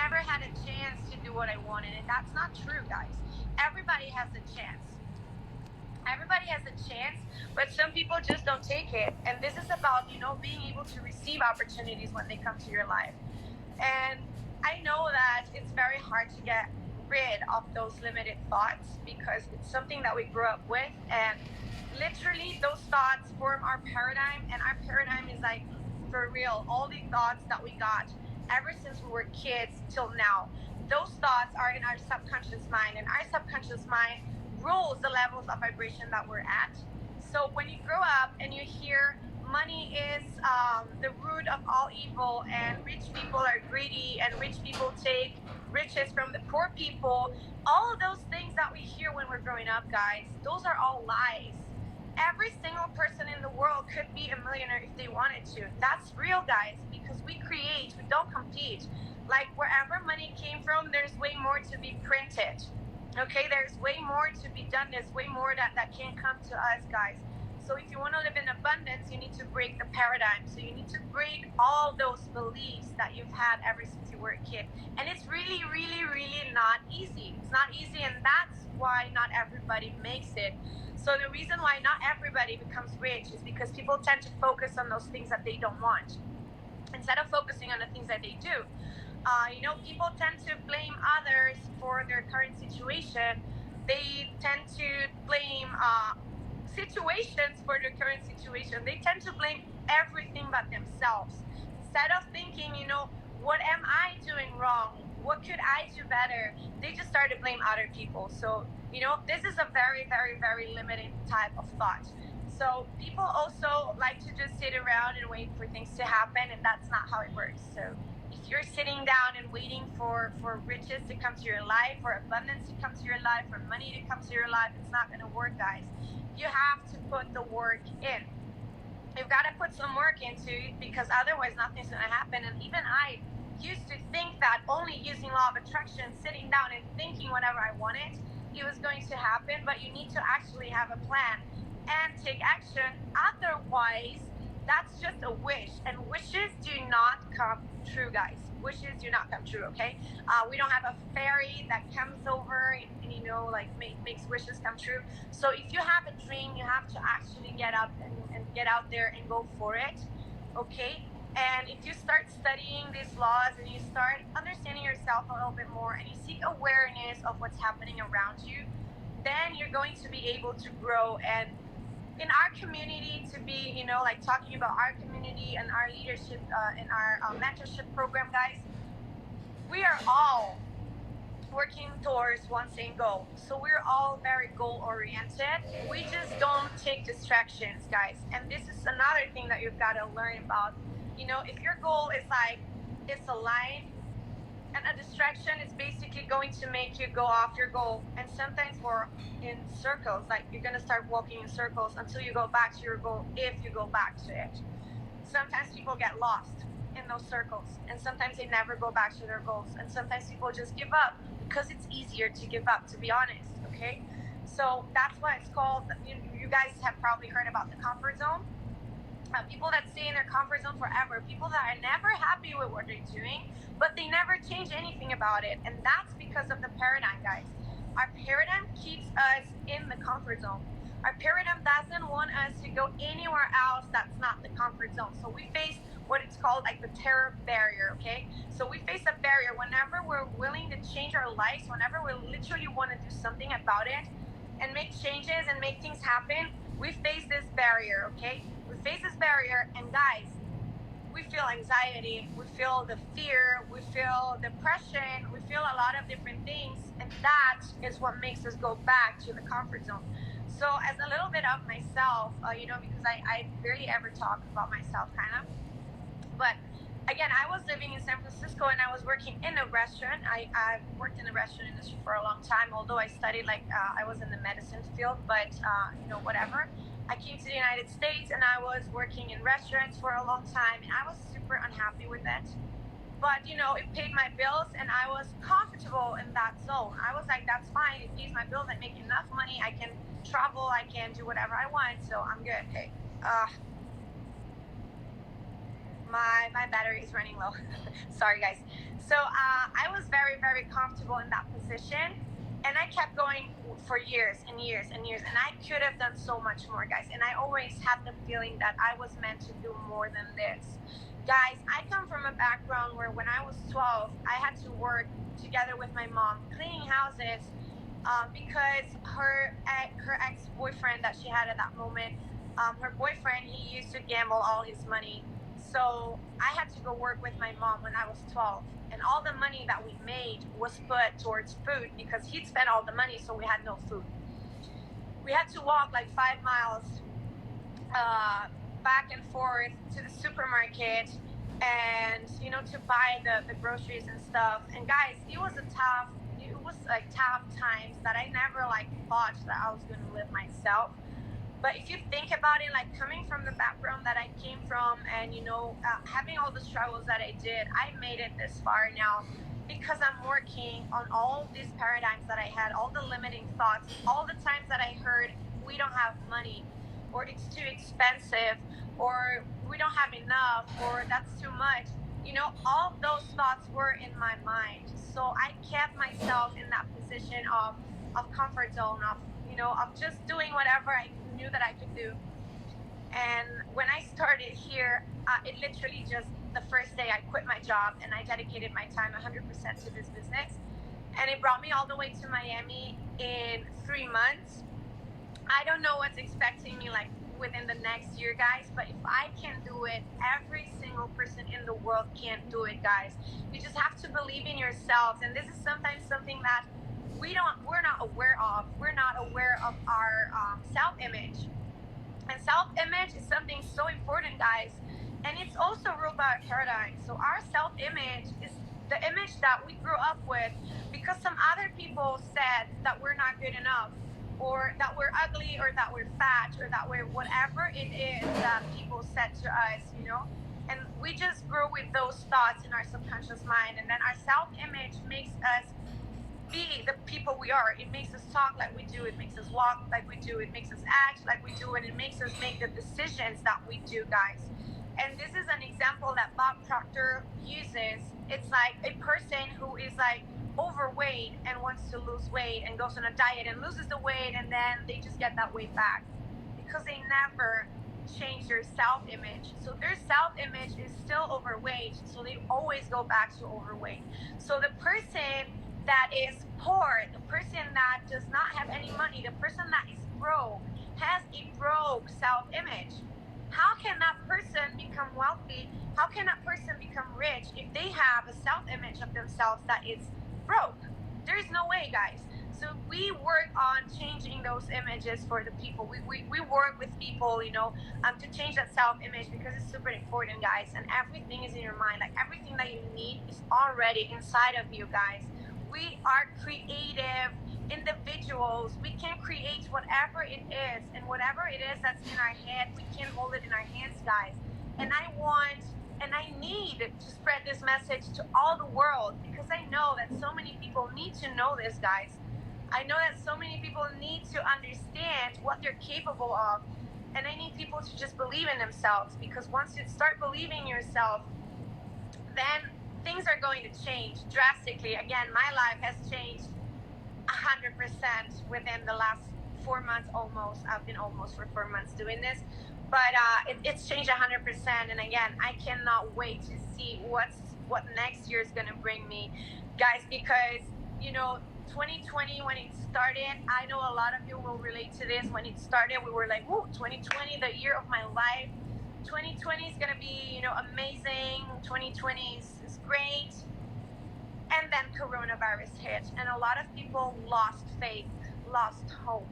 never had a chance to do what I wanted. And that's not true, guys. Everybody has a chance. Everybody has a chance, but some people just don't take it. And this is about, being able to receive opportunities when they come to your life. And I know that it's very hard to get rid of those limited thoughts because it's something that we grew up with. And literally, those thoughts form our paradigm. And our paradigm is like, for real, all the thoughts that we got ever since we were kids till now. Those thoughts are in our subconscious mind. And our subconscious mind rules the levels of vibration that we're at. So when you grow up and you hear money is the root of all evil, and rich people are greedy, and rich people take riches from the poor people, all of those things that we hear when we're growing up, guys, those are all lies. Every single person in the world could be a millionaire if they wanted to. That's real, guys, because we create, we don't compete. Like, wherever money came from, there's way more to be printed. Okay, there's way more to be done. There's way more that can come to us, guys. So if you want to live in abundance, you need to break the paradigm. So you need to break all those beliefs that you've had ever since you were a kid. And it's really, really, really not easy. It's not easy, and that's why not everybody makes it. So the reason why not everybody becomes rich is because people tend to focus on those things that they don't want instead of focusing on the things that they do. People tend to blame others for their current situation. They tend to blame situations for their current situation. They tend to blame everything but themselves. Instead of thinking, what am I doing wrong? What could I do better? They just start to blame other people. So, this is a very, very, very limiting type of thought. So people also like to just sit around and wait for things to happen, and that's not how it works. So if you're sitting down and waiting for riches to come to your life, for abundance to come to your life, for money to come to your life, it's not going to work, guys. You have to put the work in. You've got to put some work into it, because otherwise nothing's going to happen. And even I used to think that only using law of attraction, sitting down and thinking whatever I wanted, it was going to happen. But you need to actually have a plan and take action. Otherwise, that's just a wish, and wishes do not come true, guys. Wishes do not come true. Okay, we don't have a fairy that comes over and makes wishes come true. So if you have a dream, you have to actually get up and get out there and go for it. Okay. And if you start studying these laws and you start understanding yourself a little bit more, and you seek awareness of what's happening around you, then you're going to be able to grow. And in our community, to be, talking about our community and our leadership in our mentorship program, guys, we are all working towards one same goal. So we're all very goal oriented. We just don't take distractions, guys. And this is another thing that you've got to learn about. If your goal is like, it's a line, and a distraction is basically going to make you go off your goal. And sometimes we're in circles, like you're going to start walking in circles until you go back to your goal, if you go back to it. Sometimes people get lost in those circles, and sometimes they never go back to their goals. And sometimes people just give up because it's easier to give up, to be honest. Okay, so that's why it's called, you guys have probably heard about the comfort zone. People that stay in their comfort zone forever, people that are never happy with what they're doing, but they never change anything about it. And that's because of the paradigm, guys. Our paradigm keeps us in the comfort zone. Our paradigm doesn't want us to go anywhere else that's not the comfort zone. So we face what it's called like the terror barrier, okay? So we face a barrier whenever we're willing to change our lives, whenever we literally want to do something about it and make changes and make things happen. We face this barrier, okay? We face this barrier, and guys, we feel anxiety, we feel the fear, we feel depression, we feel a lot of different things, and that is what makes us go back to the comfort zone. So as a little bit of myself, because I barely ever talk about myself, kind of, but again, I was living in San Francisco and I was working in a restaurant. I've worked in the restaurant industry for a long time, although I studied I was in the medicine field, but whatever. I came to the United States and I was working in restaurants for a long time, and I was super unhappy with it. But it paid my bills and I was comfortable in that zone. I was like, that's fine. It pays my bills. I make enough money. I can travel. I can do whatever I want. So I'm good. Hey, My battery is running low. Sorry, guys. So I was very, very comfortable in that position, and I kept going for years and years and years. And I could have done so much more, guys. And I always had the feeling that I was meant to do more than this. Guys, I come from a background where when I was 12, I had to work together with my mom cleaning houses because her ex boyfriend that she had at that moment, her boyfriend, he used to gamble all his money. So I had to go work with my mom when I was 12. And all the money that we made was put towards food because he'd spent all the money, so we had no food. We had to walk like 5 miles uh, back and forth to the supermarket and, to buy the groceries and stuff. And guys, it was like tough times that I never like thought that I was going to live myself. But if you think about it, like coming from the background that I came from and, having all the struggles that I did, I made it this far now because I'm working on all these paradigms that I had, all the limiting thoughts, all the times that I heard we don't have money or it's too expensive or we don't have enough or that's too much. All those thoughts were in my mind. So I kept myself in that position of comfort zone, of just doing whatever I knew that I could do. And when I started here, it literally just the first day I quit my job and I dedicated my time 100% to this business. And it brought me all the way to Miami in 3 months. I don't know what's expecting me like within the next year, guys, but if I can do it, every single person in the world can do it, guys. You just have to believe in yourselves. And this is sometimes something that we're not aware of. We're not aware of our self-image. And self-image is something so important, guys. And it's also ruled by a paradigm. So our self-image is the image that we grew up with because some other people said that we're not good enough or that we're ugly or that we're fat or that we're whatever it is that people said to us, And we just grew with those thoughts in our subconscious mind. And then our self-image makes us be the people we are. It makes us talk like we do. It makes us walk like we do. It makes us act like we do. And it makes us make the decisions that we do, guys. And this is an example that Bob Proctor uses. It's like a person who is like overweight and wants to lose weight and goes on a diet and loses the weight and then they just get that weight back because they never change their self-image. So their self-image is still overweight, so they always go back to overweight. So the person that is poor, the person that does not have any money, the person that is broke, has a broke self-image. How can that person become wealthy? How can that person become rich if they have a self-image of themselves that is broke? There is no way, guys. So we work on changing those images for the people. We work with people, to change that self-image because it's super important, guys. And everything is in your mind. Like everything that you need is already inside of you, guys. We are creative individuals. We can create whatever it is, and whatever it is that's in our head, we can hold it in our hands, guys. And I want and I need to spread this message to all the world because I know that so many people need to know this, guys. I know that so many people need to understand what they're capable of. And I need people to just believe in themselves because once you start believing in yourself, then things are going to change drastically. Again, my life has changed 100% within the last 4 months almost. I've been almost for 4 months doing this. But it's changed 100%. And again, I cannot wait to see what next year is going to bring me. Guys, because, 2020 when it started, I know a lot of you will relate to this. When it started, we were like, woo, 2020, the year of my life. 2020 is going to be, amazing. 2020 is great. And then coronavirus hit. And a lot of people lost faith, lost hope.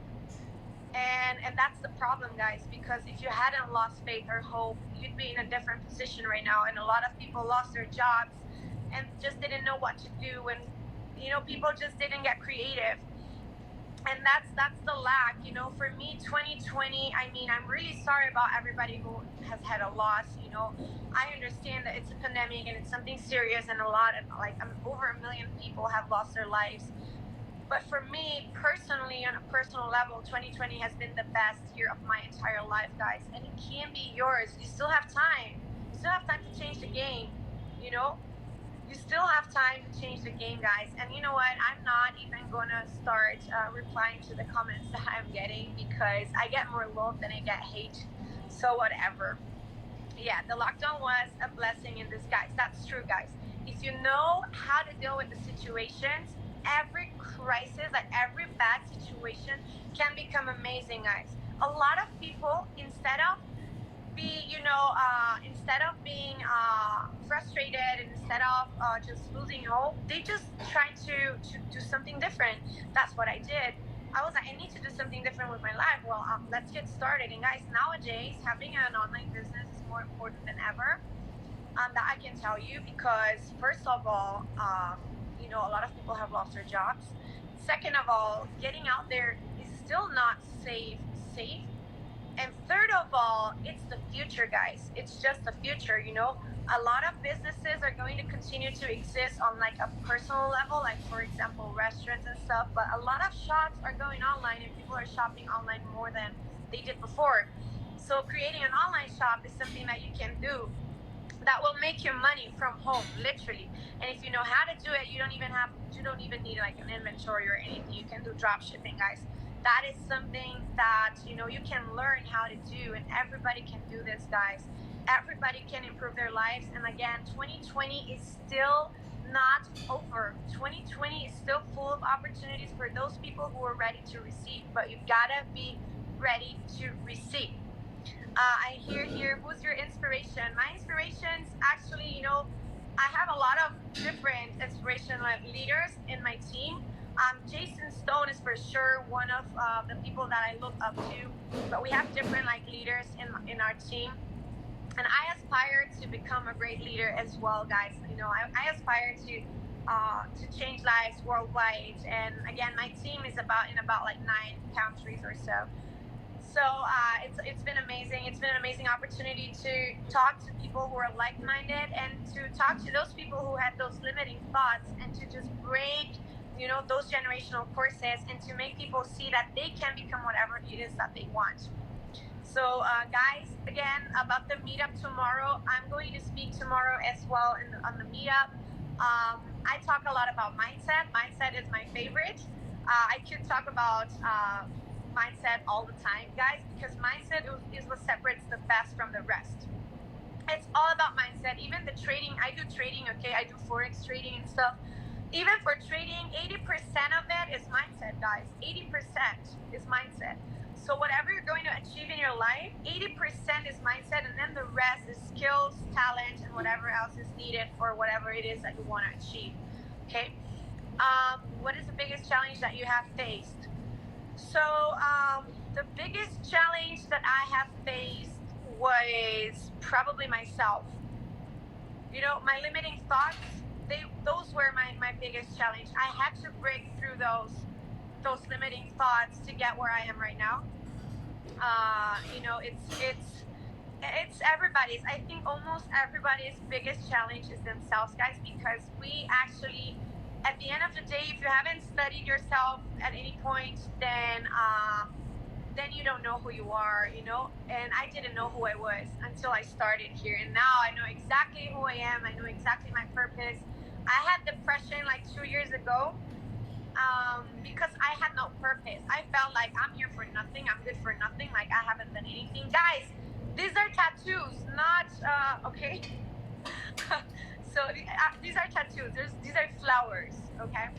And that's the problem, guys, because if you hadn't lost faith or hope, you'd be in a different position right now. And a lot of people lost their jobs and just didn't know what to do. And, people just didn't get creative. And that's the lack, for me, 2020, I'm really sorry about everybody who has had a loss, I understand that it's a pandemic and it's something serious and over 1 million people have lost their lives. But for me, personally, on a personal level, 2020 has been the best year of my entire life, guys. And it can be yours. You still have time. still have time to change the game, you know. You still have time to change the game, guys. And you know what? I'm not even gonna start replying to the comments that I'm getting, because I get more love than I get hate. So whatever. Yeah, the lockdown was a blessing in disguise. That's true, guys. If you know how to deal with the situations, every crisis, like every bad situation, can become amazing, guys. A lot of people, instead of being frustrated, and instead of just losing hope, they just try to do something different. That's what I did. I was like, I need to do something different with my life. Well, let's get started. And guys, nowadays having an online business is more important than ever. That I can tell you, because first of all, a lot of people have lost their jobs. Second of all, getting out there is still not safe. And third of all, it's the future, guys. It's just the future, A lot of businesses are going to continue to exist on like a personal level, like for example, restaurants and stuff. But a lot of shops are going online, and people are shopping online more than they did before. So creating an online shop is something that you can do that will make you money from home, literally. And if you know how to do it, you don't even need like an inventory or anything. You can do drop shipping, guys. That is something that you can learn how to do, and everybody can do this, guys. Everybody can improve their lives. And again, 2020 is still not over. 2020 is still full of opportunities for those people who are ready to receive, but you gotta be ready to receive. I hear here, who's your inspiration? My inspirations, actually, I have a lot of different inspirational leaders in my team. Jason Stone is for sure one of the people that I look up to, but we have different leaders in our team. And I aspire to become a great leader as well, guys. I aspire to change lives worldwide. And again, my team is about like 9 countries or so. So it's been amazing. It's been an amazing opportunity to talk to people who are like-minded, and to talk to those people who had those limiting thoughts, and to just break, those generational courses, and to make people see that they can become whatever it is that they want. So guys, again, about the meetup tomorrow, I'm going to speak tomorrow as well on the meetup. I talk a lot about mindset. Mindset is my favorite. I could talk about mindset all the time, guys, because mindset is what separates the best from the rest. It's all about mindset. Even the trading, I do trading, okay? I do forex trading and stuff. Even for trading, 80% of it is mindset, guys. 80% is mindset. So whatever you're going to achieve in your life, 80% is mindset, and then the rest is skills, talent, and whatever else is needed for whatever it is that you want to achieve. Okay? What is the biggest challenge that you have faced? So the biggest challenge that I have faced was probably myself. My limiting thoughts, those were my biggest challenge. I had to break through those limiting thoughts to get where I am right now. It's everybody's. I think almost everybody's biggest challenge is themselves, guys, because we actually, at the end of the day, if you haven't studied yourself at any point, then you don't know who you are, And I didn't know who I was until I started here, and now I know exactly who I am. I know exactly my purpose. I had depression like 2 years ago, because I had no purpose. I felt like I'm here for nothing. I'm good for nothing. Like I haven't done anything, guys. These are tattoos, not okay. So these are tattoos. These are flowers, okay.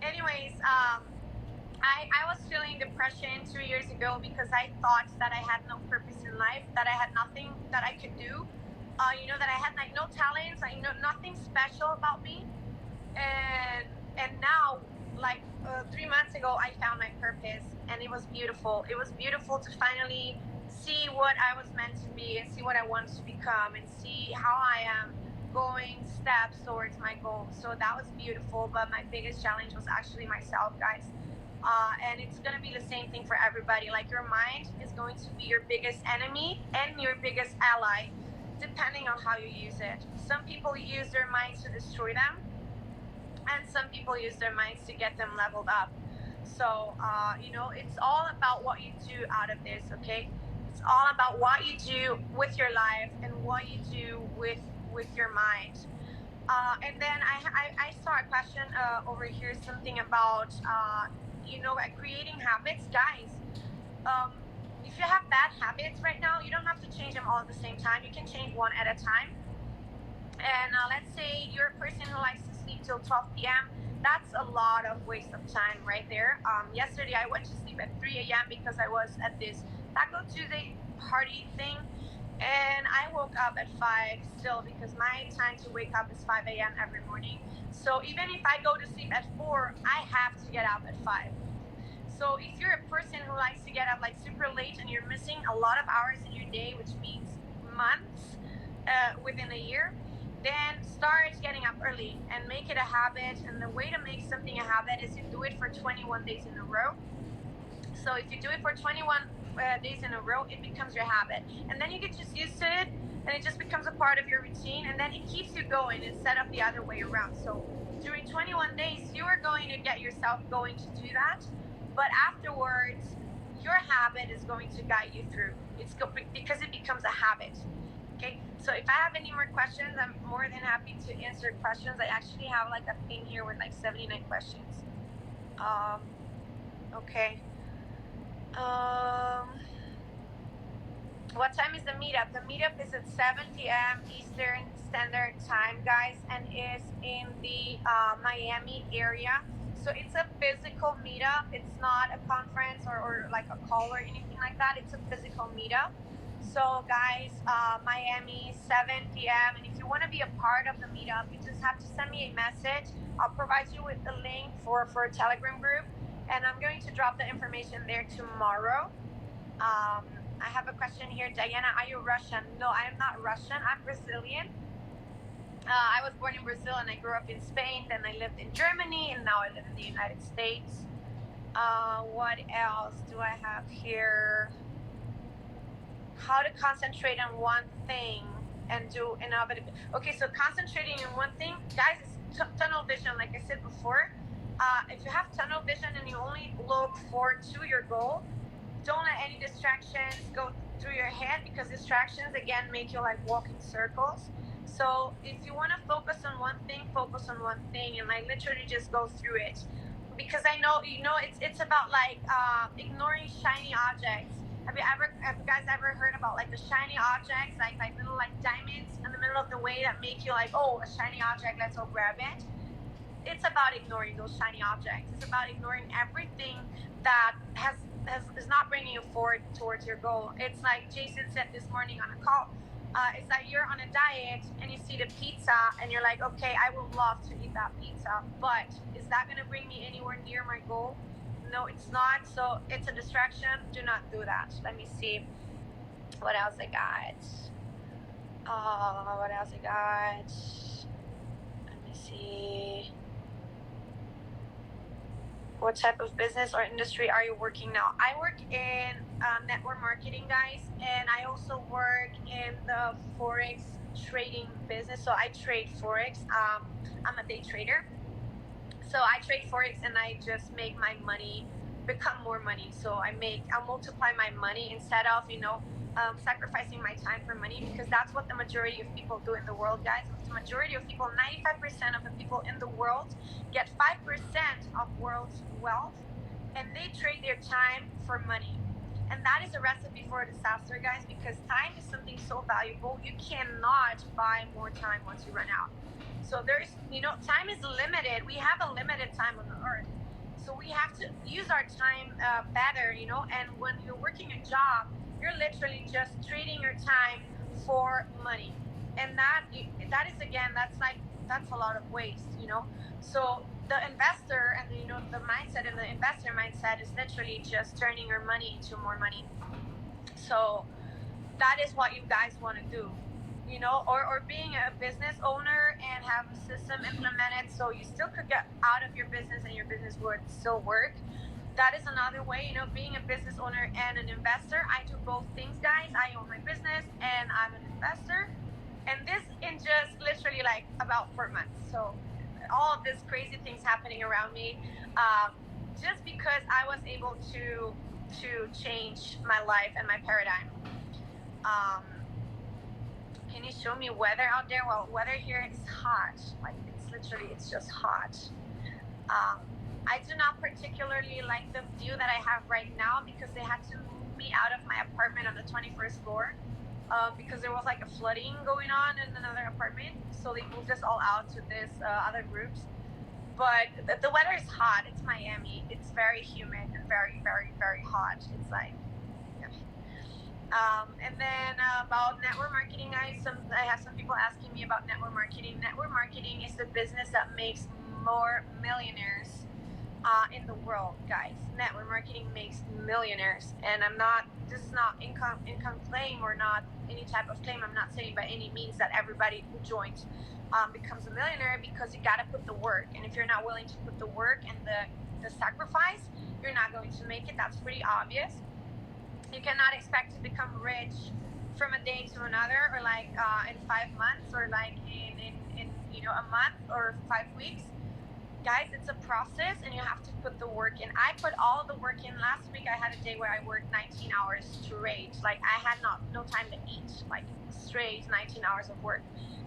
Anyways, I was feeling depression 2 years ago because I thought that I had no purpose in life, that I had nothing that I could do. That I had like no talents, nothing special about me. And now, like 3 months ago, I found my purpose, and it was beautiful. It was beautiful to finally see what I was meant to be, and see what I want to become, and see how I am going steps towards my goal. So that was beautiful. But my biggest challenge was actually myself, guys. And it's going to be the same thing for everybody. Like your mind is going to be your biggest enemy and your biggest ally, depending on how you use it. Some people use their minds to destroy them, and some people use their minds to get them leveled up. So it's all about what you do out of this, okay? It's all about what you do with your life and what you do with your mind. And then I saw a question over here, something about creating habits, guys. Um, if you have bad habits right now, you don't have to change them all at the same time. You can change one at a time. And let's say you're a person who likes to sleep till 12 p.m. That's a lot of waste of time right there. Yesterday I went to sleep at 3 a.m. because I was at this Taco Tuesday party thing, and I woke up at 5 still because my time to wake up is 5 a.m. every morning. So even if I go to sleep at 4, I have to get up at 5. So if you're a person who likes to get up like super late and you're missing a lot of hours in your day, which means months within a year, then start getting up early and make it a habit. And the way to make something a habit is you do it for 21 days in a row. So if you do it for 21 days in a row, it becomes your habit. And then you get just used to it, and it just becomes a part of your routine, and then it keeps you going instead of the other way around. So during 21 days, you are going to get yourself going to do that. But afterwards, your habit is going to guide you through. Because it becomes a habit. Okay, so if I have any more questions, I'm more than happy to answer questions. I actually have like a thing here with like 79 questions. Okay. What time is the meetup? The meetup is at 7 p.m. Eastern Standard Time, guys, and is in the Miami area. So it's a physical meetup. It's not a conference or like a call or anything like that. It's a physical meetup. So guys, Miami, 7 p.m. And if you want to be a part of the meetup, you just have to send me a message. I'll provide you with the link for a Telegram group. And I'm going to drop the information there tomorrow. I have a question here. Diana, are you Russian? No, I am not Russian. I'm Brazilian. I was born in Brazil and I grew up in Spain. Then I lived in Germany and now I live in the United States. What else do I have here? How to concentrate on one thing and do innovative. Okay, so concentrating on one thing, guys, is tunnel vision, like I said before. If you have tunnel vision and you only look forward to your goal, don't let any distractions go through your head, because distractions again make you like walk in circles. So if you want to focus on one thing, focus on one thing, and like literally just go through it. Because I know it's about like ignoring shiny objects. Have you guys ever heard about like the shiny objects, like little like diamonds in the middle of the way that make you like, oh, a shiny object, let's go grab it? It's about ignoring those shiny objects. It's about ignoring everything that is not bringing you forward towards your goal. It's like Jason said this morning on a call. It's like you're on a diet and you see the pizza and you're like, okay, I would love to eat that pizza, but is that going to bring me anywhere near my goal? No, it's not. So it's a distraction. Do not do that. Let me see what else I got. What else I got? Let me see. What type of business or industry are you working now? I work in network marketing, guys, and I also work in the Forex trading business. So I trade Forex. I'm a day trader. So I trade Forex and I just make my money become more money. So I'll multiply my money instead of, sacrificing my time for money, because that's what the majority of people do in the world, guys. The majority of people, 95% of the people in the world get 5% of world's wealth, and they trade their time for money. And that is a recipe for a disaster, guys, because time is something so valuable. You cannot buy more time once you run out. So time is limited. We have a limited time on the earth. So we have to use our time better, and when you're working a job, you're literally just trading your time for money. And that is, again, that's a lot of waste, So the investor and the mindset and the investor mindset is literally just turning your money into more money. So that is what you guys want to do, or being a business owner and have a system implemented so you still could get out of your business and your business would still work. That is another way, being a business owner and an investor. I do both things, guys. I own my business and I'm an investor. And this in just literally like about 4 months. So all of these crazy things happening around me, just because I was able to change my life and my paradigm. Um, can you show me weather out there? Well, weather here is hot. Like it's literally, it's just hot. I do not particularly like the view that I have right now because they had to move me out of my apartment on the 21st floor because there was like a flooding going on in another apartment. So they moved us all out to this other groups. But the weather is hot. It's Miami. It's very humid and very, very, very hot. It's like, yeah. And then about network marketing, I have some people asking me about network marketing. Network marketing is the business that makes more millionaires in the world, guys. Network marketing makes millionaires, and this is not income claim or not any type of claim. I'm not saying by any means that everybody who joins becomes a millionaire, because you got to put the work, and if you're not willing to put the work and the sacrifice, you're not going to make it. That's pretty obvious. You cannot expect to become rich from a day to another, or like in 5 months, or like in a month or 5 weeks. Guys, it's a process, and you have to put the work in. I put all the work in. Last week I had a day where I worked 19 hours straight. Like I had no time to eat, like straight 19 hours of work.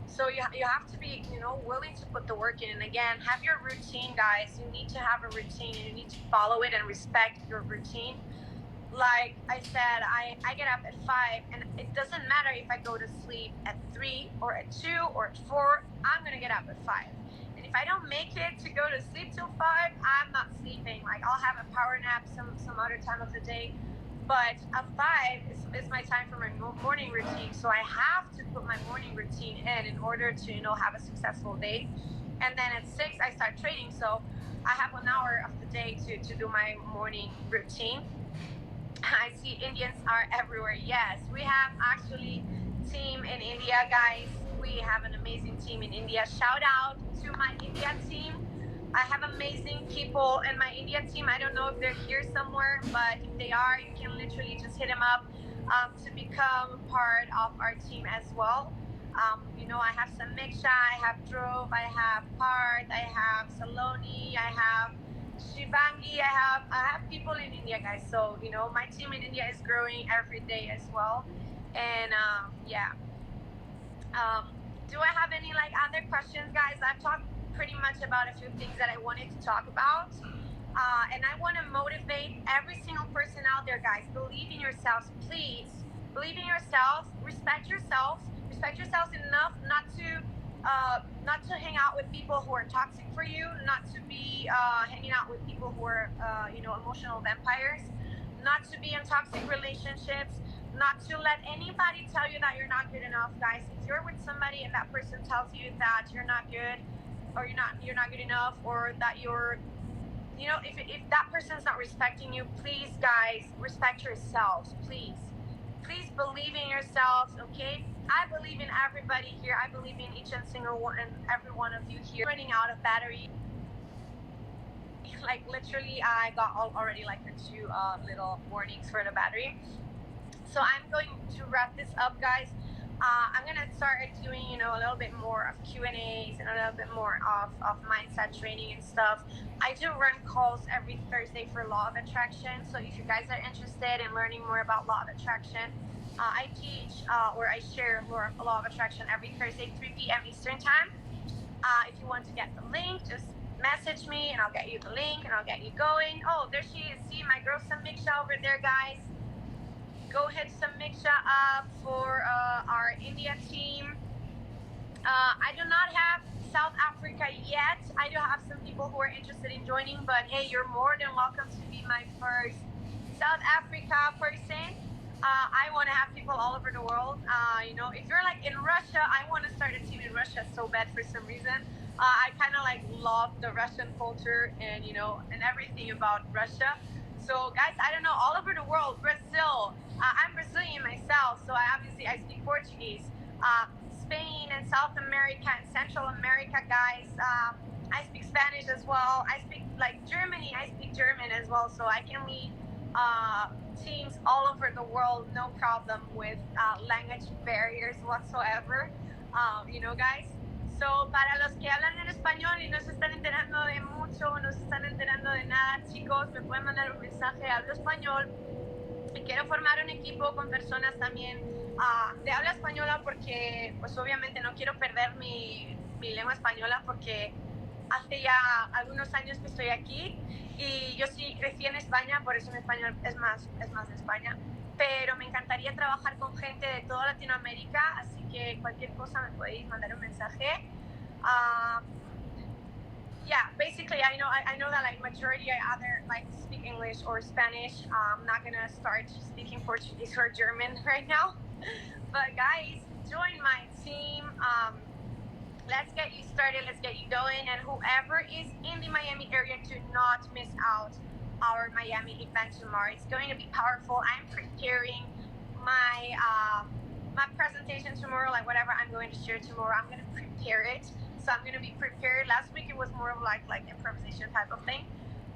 So you have to be willing to put the work in. And again, have your routine, guys. You need to have a routine, and you need to follow it and respect your routine. Like I said, I get up at 5, and it doesn't matter if I go to sleep at 3 or at 2 or at 4. I'm gonna get up at 5. And if I don't make it to go to sleep till 5, I'm not sleeping. Like I'll have a power nap some other time of the day, but at 5 is my time for my morning routine. So I have to put my morning routine in order to have a successful day. And then at 6 I start trading, so I have 1 hour of the day to do my morning routine. I see Indians are everywhere. Yes, we have actually team in India, guys. We have an amazing team in India. Shout out to my India team. I have amazing people in my India team. I don't know if they're here somewhere, but if they are, you can literally just hit them up to become part of our team as well. I have Samiksha, I have Dhruv, I have Parth, I have Saloni, I have Shivangi, I have people in India, guys. So my team in India is growing every day as well. And yeah. Do I have any other questions, guys? I've talked pretty much about a few things that I wanted to talk about. And I want to motivate every single person out there, guys. Believe in yourselves, please. Believe in yourselves. Respect yourselves. Respect yourselves enough not to hang out with people who are toxic for you. Not to be hanging out with people who are emotional vampires. Not to be in toxic relationships. Not to let anybody tell you that you're not good enough, guys. If you're with somebody and that person tells you that you're not good, or you're not good enough, or that you're if that person's not respecting you, please, guys, respect yourselves. Please believe in yourselves. Okay, I believe in everybody here. I believe in each and single one and every one of you here. Running out of battery. Like literally, I got already the 2 little warnings for the battery. So I'm going to wrap this up, guys. I'm gonna start doing a little bit more of Q&As and a little bit more of mindset training and stuff. I do run calls every Thursday for Law of Attraction. So if you guys are interested in learning more about Law of Attraction, I teach or I share Law of Attraction every Thursday, 3 p.m. Eastern time. If you want to get the link, just message me and I'll get you the link and I'll get you going. Oh, there she is. See my girl Samiksha over there, guys. Go hit Samiksha up for our India team. I do not have South Africa yet. I do have some people who are interested in joining, but hey, you're more than welcome to be my first South Africa person. I want to have people all over the world. If you're in Russia, I want to start a team in Russia so bad for some reason. I kind of love the Russian culture and and everything about Russia. So guys, I don't know, all over the world, Brazil. I'm Brazilian myself, so I speak Portuguese. Spain and South America and Central America, guys. I speak Spanish as well. I speak Germany. I speak German as well, so I can lead teams all over the world, no problem with language barriers whatsoever. Guys. So, para los que hablan en español y no se están enterando de mucho, no se están enterando de nada, chicos, me pueden mandar un mensaje, hablo español y quiero formar un equipo con personas también de habla española porque pues obviamente no quiero perder mi lengua española porque hace ya algunos años que estoy aquí y yo sí crecí en España, por eso mi español es más de España, pero me encantaría trabajar con gente de toda Latinoamérica, así que cualquier cosa me podéis mandar un mensaje. Yeah, basically, I know that like majority I either like speak English or Spanish. I'm not gonna start speaking Portuguese or German right now, but guys, join my team. Let's get you started. Let's get you going. And whoever is in the Miami area, do not miss out our Miami event tomorrow. It's going to be powerful. I'm preparing my my presentation tomorrow, like whatever I'm going to share tomorrow. I'm going to prepare it. So I'm going to be prepared. Last week it was more of like improvisation type of thing,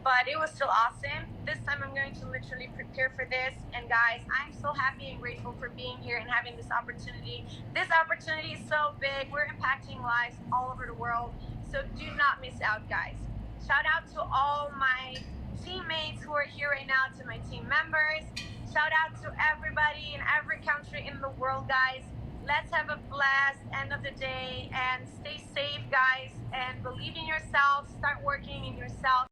but it was still awesome. This time I'm going to literally prepare for this. And guys, I'm so happy and grateful for being here and having this opportunity. This opportunity is so big. We're impacting lives all over the world. So do not miss out, guys. Shout out to all my teammates who are here right now, to my team members. Shout out to everybody in every country in the world, guys. Let's have a blessed end of the day and stay safe, guys, and believe in yourself. Start working in yourself.